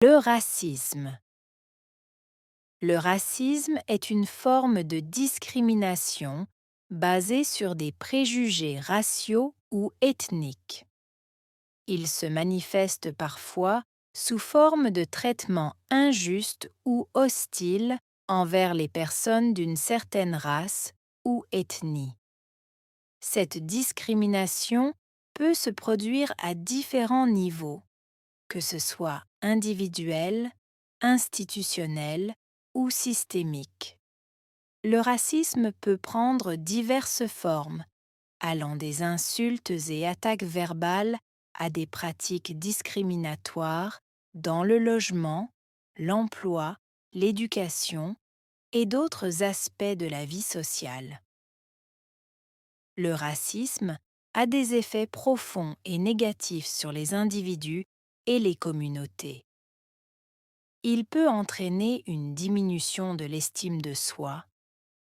Le racisme. Le racisme est une forme de discrimination basée sur des préjugés raciaux ou ethniques. Il se manifeste parfois sous forme de traitements injustes ou hostiles envers les personnes d'une certaine race ou ethnie. Cette discrimination peut se produire à différents niveaux, que ce soit individuel, institutionnel ou systémique. Le racisme peut prendre diverses formes, allant des insultes et attaques verbales à des pratiques discriminatoires dans le logement, l'emploi, l'éducation et d'autres aspects de la vie sociale. Le racisme a des effets profonds et négatifs sur les individus et les communautés. Il peut entraîner une diminution de l'estime de soi,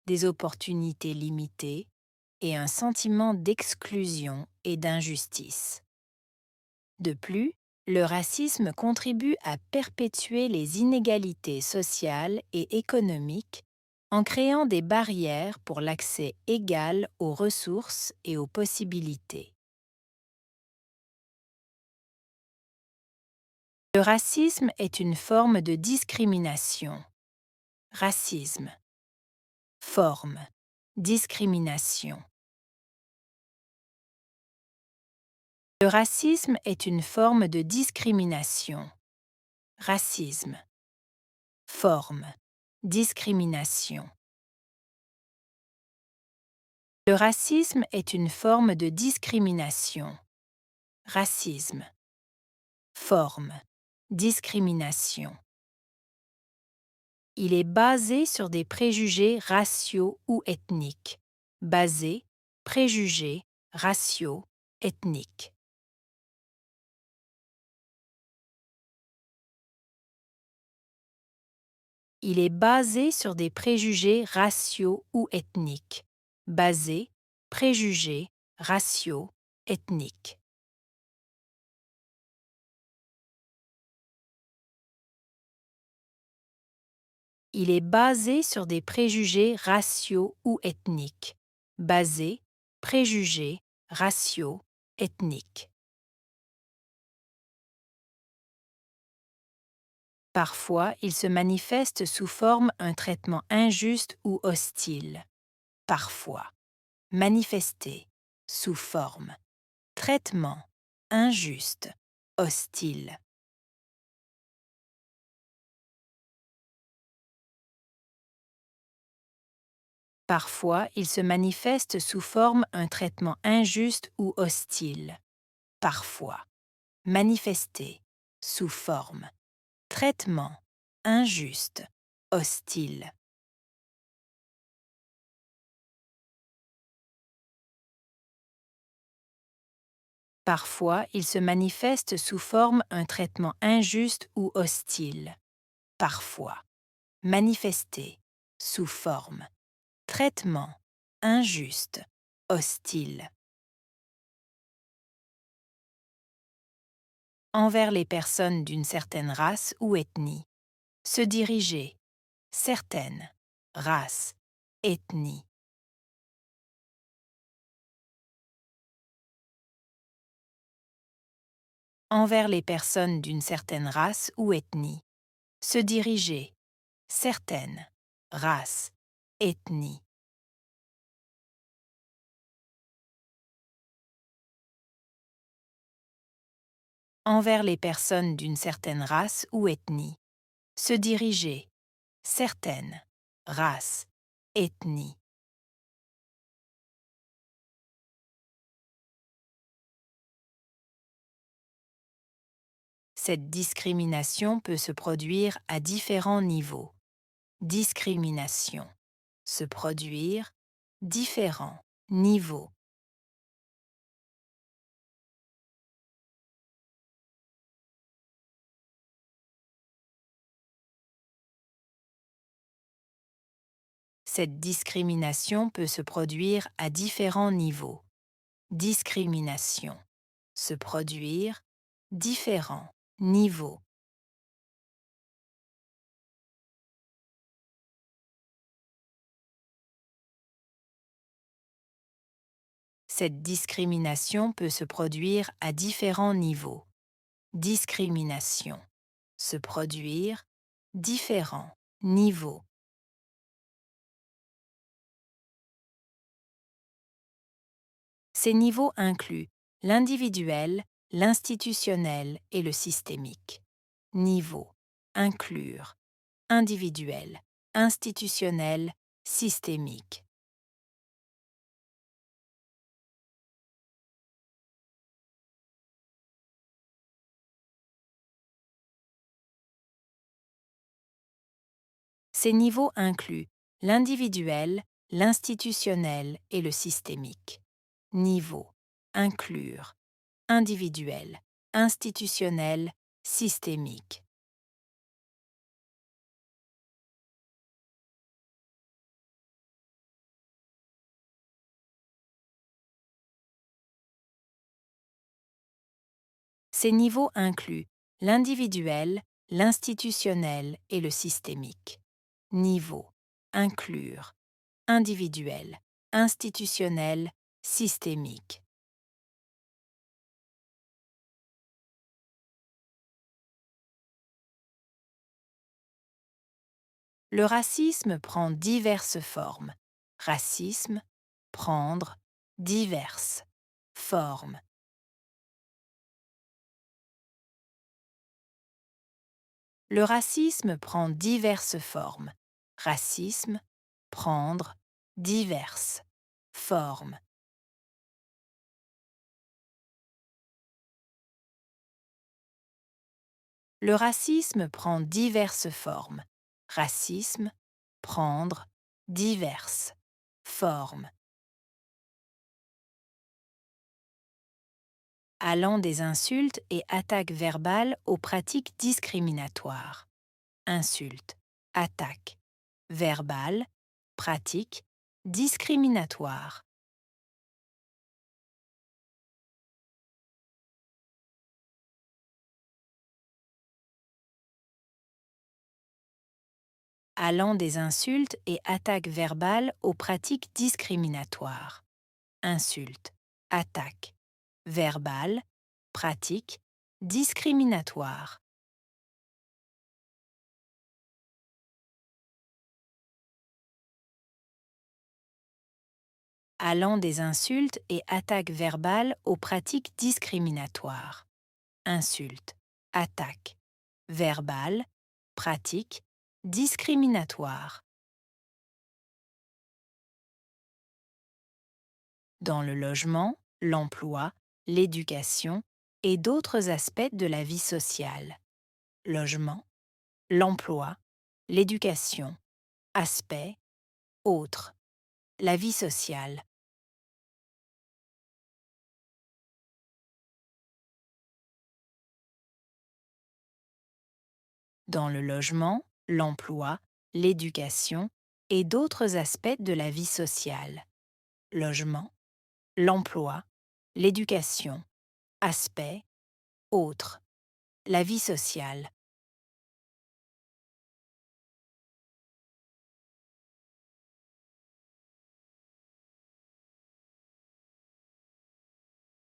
des opportunités limitées et un sentiment d'exclusion et d'injustice. De plus, le racisme contribue à perpétuer les inégalités sociales et économiques en créant des barrières pour l'accès égal aux ressources et aux possibilités. Le racisme est une forme de discrimination. Racisme. Forme. Discrimination. Le racisme est une forme de discrimination. Racisme. Forme. Discrimination. Le racisme est une forme de discrimination. Racisme. Forme. Discrimination. Il est basé sur des préjugés raciaux ou ethniques. Basé, préjugés, raciaux, ethniques. Il est basé sur des préjugés raciaux ou ethniques. Basé, préjugés, raciaux, ethniques. Il est basé sur des préjugés raciaux ou ethniques. Basé, préjugés, raciaux, ethniques. Parfois, il se manifeste sous forme un traitement injuste ou hostile. Parfois. Manifester. Sous forme. Traitement. Injuste. Hostile. Parfois, il se manifeste sous forme un traitement injuste ou hostile. Parfois. Manifester. Sous forme. Traitement. Injuste. Hostile. Parfois, il se manifeste sous forme un traitement injuste ou hostile. Parfois. Manifester. Sous forme. Traitement. Injuste. Hostile. Envers les personnes d'une certaine race ou ethnie. Se diriger. Certaines. Race. Ethnie. Envers les personnes d'une certaine race ou ethnie. Se diriger. Certaines. Race. Ethnie. Envers les personnes d'une certaine race ou ethnie. Se diriger. Certaines. Race. Ethnie. Cette discrimination peut se produire à différents niveaux. Discrimination. Se produire. Différents niveaux. Cette discrimination peut se produire à différents niveaux. Discrimination. Se produire. Différents niveaux. Cette discrimination peut se produire à différents niveaux. Discrimination. Se produire. Différents niveaux. Ces niveaux incluent l'individuel, l'institutionnel et le systémique. Niveau. Inclure. Individuel, institutionnel, systémique. Ces niveaux incluent l'individuel, l'institutionnel et le systémique. Niveau. Inclure. Individuel, institutionnel, systémique. Ces niveaux incluent l'individuel, l'institutionnel et le systémique. Niveau. Inclure. Individuel, institutionnel, systémique. Le racisme prend diverses formes. Racisme, prendre, diverses. Formes. Le racisme prend diverses formes. Racisme, prendre, diverses. Formes. Le racisme prend diverses formes. Racisme, prendre, diverses. Formes. Allant des insultes et attaques verbales aux pratiques discriminatoires. Insultes, attaques, verbales, pratiques, discriminatoires. Allant des insultes et attaques verbales aux pratiques discriminatoires. Insultes, attaques, verbales, pratiques, discriminatoires. Allant des insultes et attaques verbales aux pratiques discriminatoires. Insultes, attaques, verbales, pratiques, discriminatoires. Dans le logement, l'emploi, l'éducation et d'autres aspects de la vie sociale. Logement, l'emploi, l'éducation, aspects, autres, la vie sociale. Dans le logement, l'emploi, l'éducation et d'autres aspects de la vie sociale. Logement, l'emploi, l'éducation, aspects, autres, la vie sociale.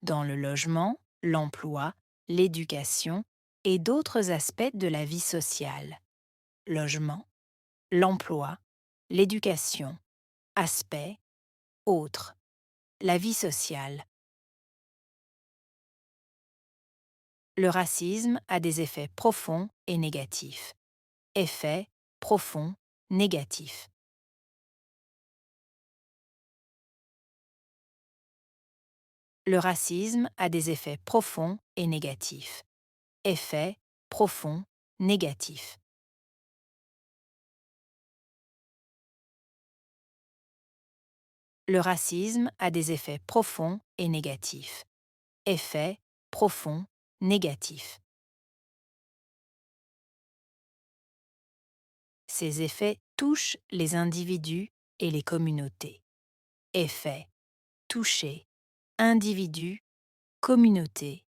Dans le logement, l'emploi, l'éducation et d'autres aspects de la vie sociale. Logement, l'emploi, l'éducation, aspects, autres, la vie sociale. Le racisme a des effets profonds et négatifs. Effets profonds, négatifs. Le racisme a des effets profonds et négatifs. Effets profonds, négatifs. Le racisme a des effets profonds et négatifs. Effets profonds, négatifs. Ces effets touchent les individus et les communautés. Effets toucher, individus, communauté.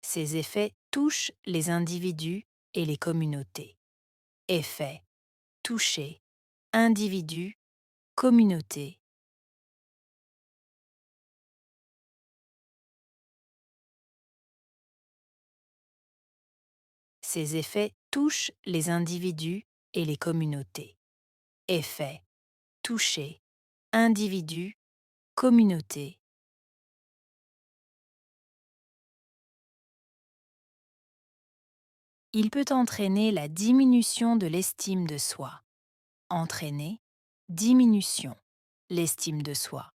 Ces effets touchent les individus et les communautés. Effets toucher, individu, communauté. Ces effets touchent les individus et les communautés. Effet, toucher, individu, communauté. Il peut entraîner la diminution de l'estime de soi. Entraîner, diminution, l'estime de soi.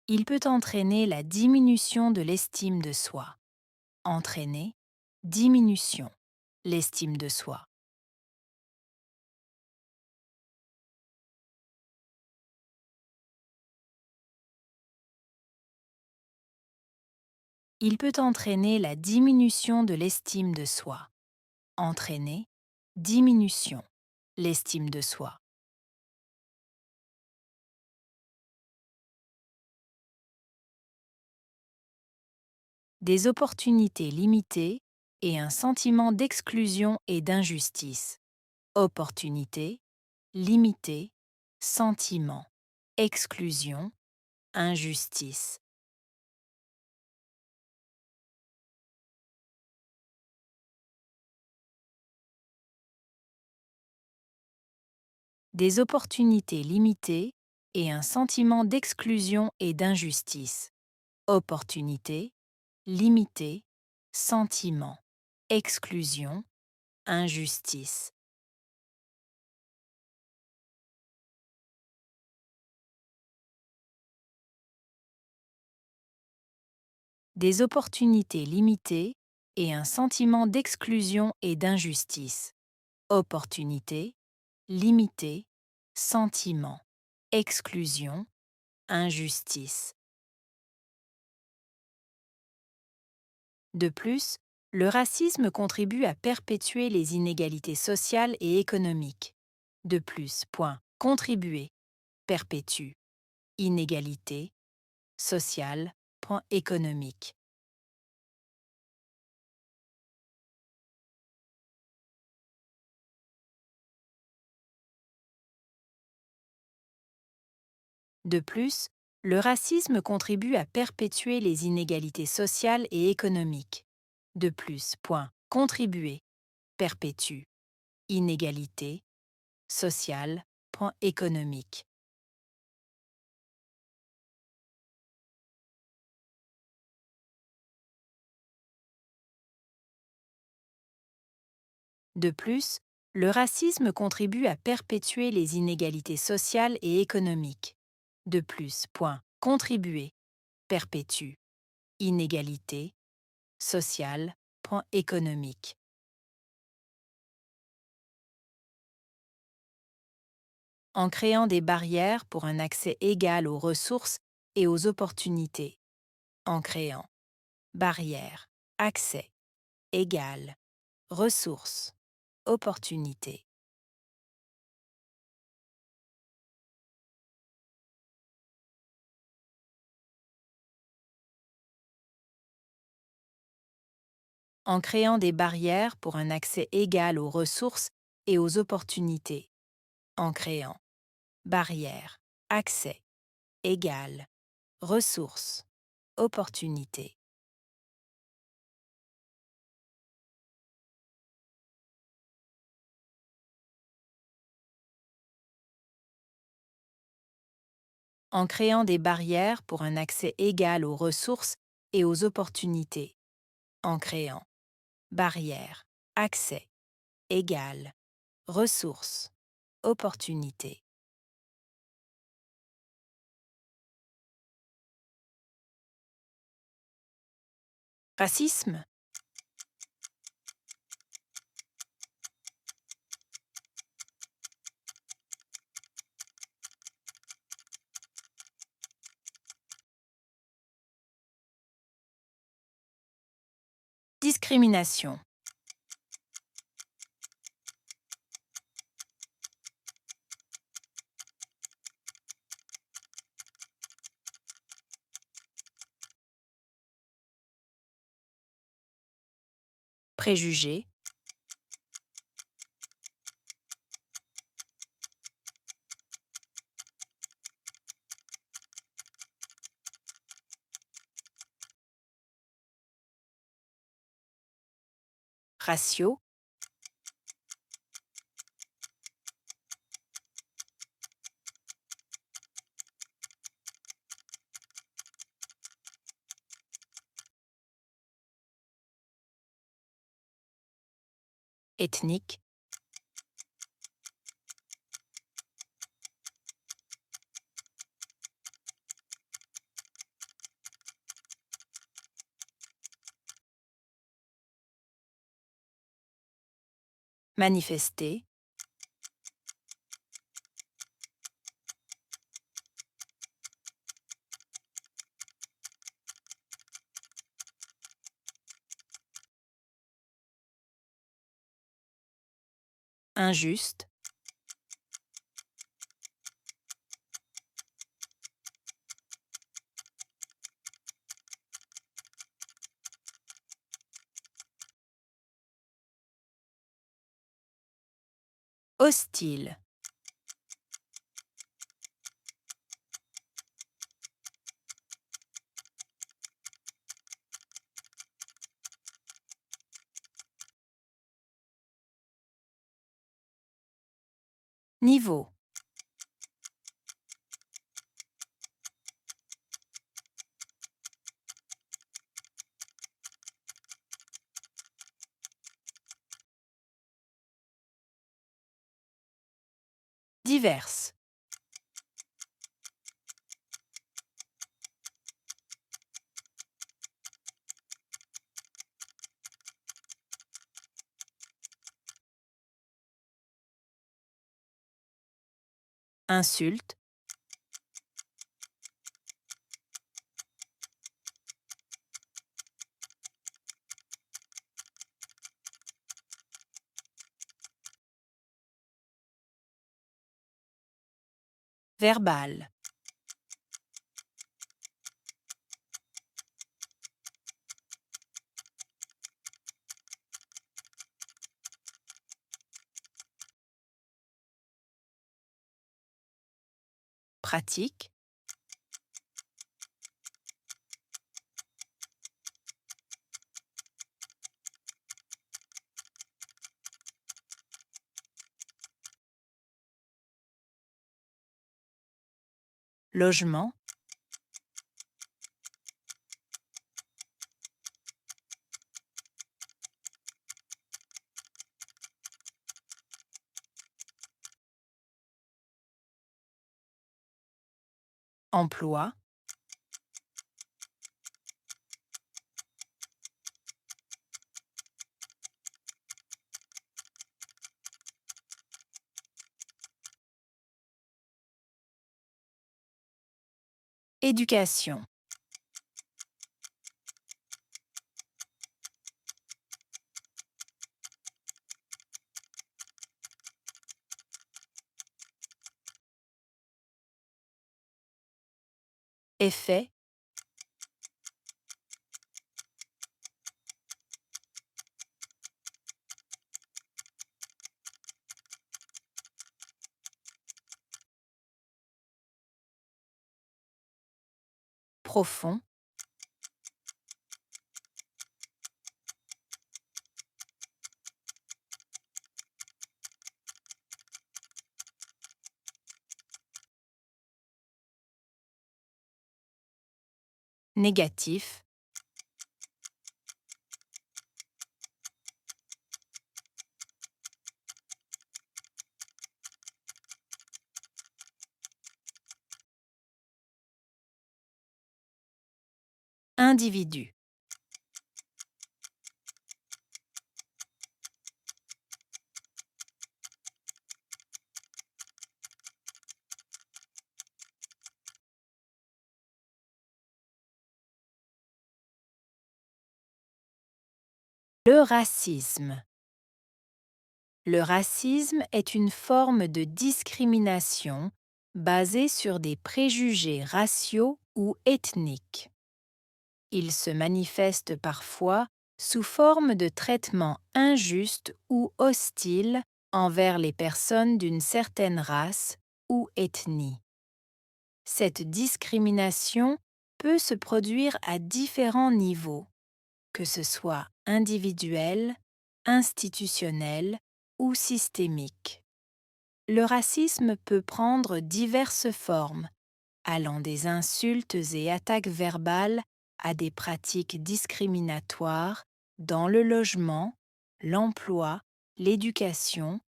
Il peut entraîner la diminution de l'estime de soi. Entraîner, diminution, l'estime de soi. Il peut entraîner la diminution de l'estime de soi. Entraîner, diminution, l'estime de soi. Des opportunités limitées et un sentiment d'exclusion et d'injustice. Opportunité, limité, sentiment, exclusion, injustice. Des opportunités limitées et un sentiment d'exclusion et d'injustice. Opportunité, limité, sentiment, exclusion, injustice. Des opportunités limitées et un sentiment d'exclusion et d'injustice. Opportunité, limité, sentiment, exclusion, injustice. De plus, le racisme contribue à perpétuer les inégalités sociales et économiques. De plus, contribuer, perpétue, inégalité, sociale, économique. De plus, le racisme contribue à perpétuer les inégalités sociales et économiques. De plus, contribuer, perpétue, inégalité, sociale, économique. De plus, le racisme contribue à perpétuer les inégalités sociales et économiques. De plus, contribuer, perpétue, inégalité, sociale, économique. En créant des barrières pour un accès égal aux ressources et aux opportunités. En créant barrières, accès, égal, ressources, opportunités. En créant des barrières pour un accès égal aux ressources et aux opportunités. En créant barrières, accès, égal, ressources, opportunités. En créant des barrières pour un accès égal aux ressources et aux opportunités. En créant barrières, accès, égal, ressources, opportunités. Racisme, discrimination. préjugés, ratio, ethnique, manifester, injuste, hostile, niveau, diverse, insulte, verbal, pratique, logement, emploi, éducation, effet, profond, négatif, individu, le racisme. Le racisme est une forme de discrimination basée sur des préjugés raciaux ou ethniques. Il se manifeste parfois sous forme de traitements injustes ou hostiles envers les personnes d'une certaine race ou ethnie. Cette discrimination peut se produire à différents niveaux, que ce soit individuel, institutionnel ou systémique. Le racisme peut prendre diverses formes, allant des insultes et attaques verbales à des pratiques discriminatoires dans le logement, l'emploi, l'éducation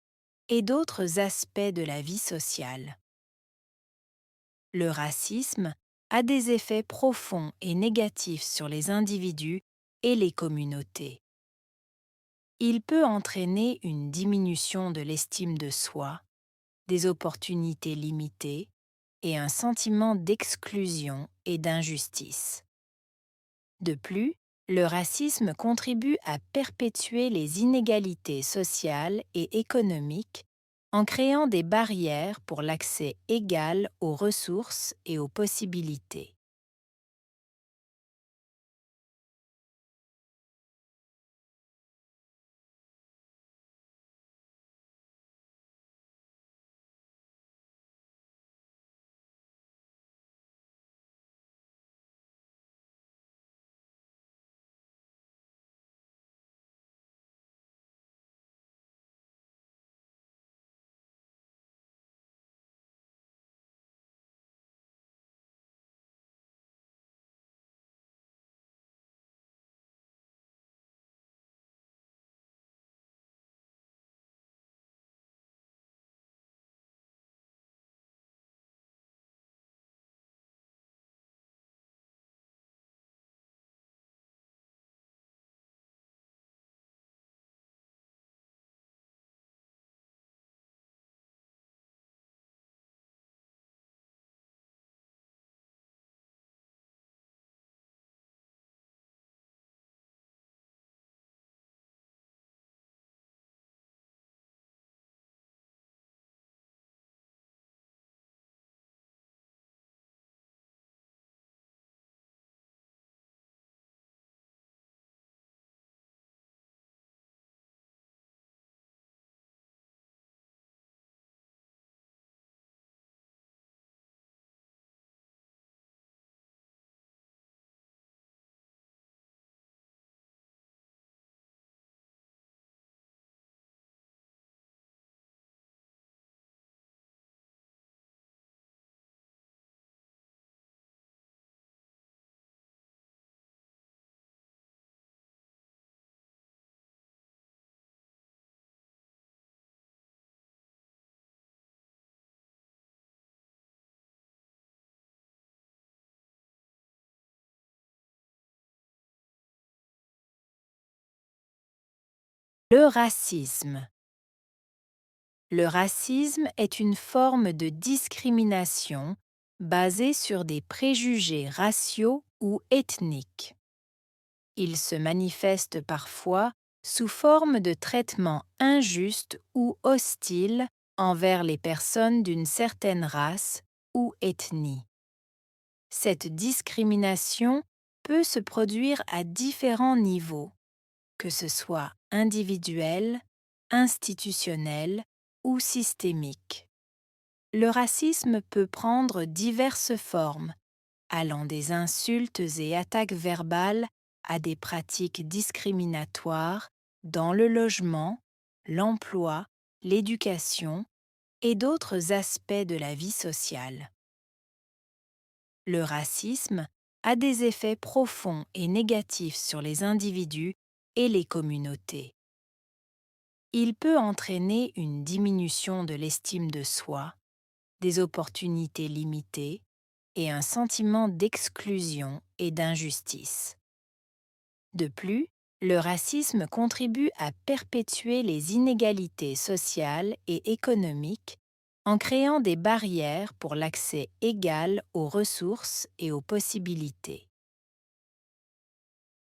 et d'autres aspects de la vie sociale. Le racisme a des effets profonds et négatifs sur les individus et les communautés. Il peut entraîner une diminution de l'estime de soi, des opportunités limitées et un sentiment d'exclusion et d'injustice. De plus, le racisme contribue à perpétuer les inégalités sociales et économiques en créant des barrières pour l'accès égal aux ressources et aux possibilités. Le racisme. Le racisme est une forme de discrimination basée sur des préjugés raciaux ou ethniques. Il se manifeste parfois sous forme de traitements injustes ou hostiles envers les personnes d'une certaine race ou ethnie. Cette discrimination peut se produire à différents niveaux, que ce soit individuel, institutionnel ou systémique. Le racisme peut prendre diverses formes, allant des insultes et attaques verbales à des pratiques discriminatoires dans le logement, l'emploi, l'éducation et d'autres aspects de la vie sociale. Le racisme a des effets profonds et négatifs sur les individus et les communautés. Il peut entraîner une diminution de l'estime de soi, des opportunités limitées et un sentiment d'exclusion et d'injustice. De plus, le racisme contribue à perpétuer les inégalités sociales et économiques en créant des barrières pour l'accès égal aux ressources et aux possibilités.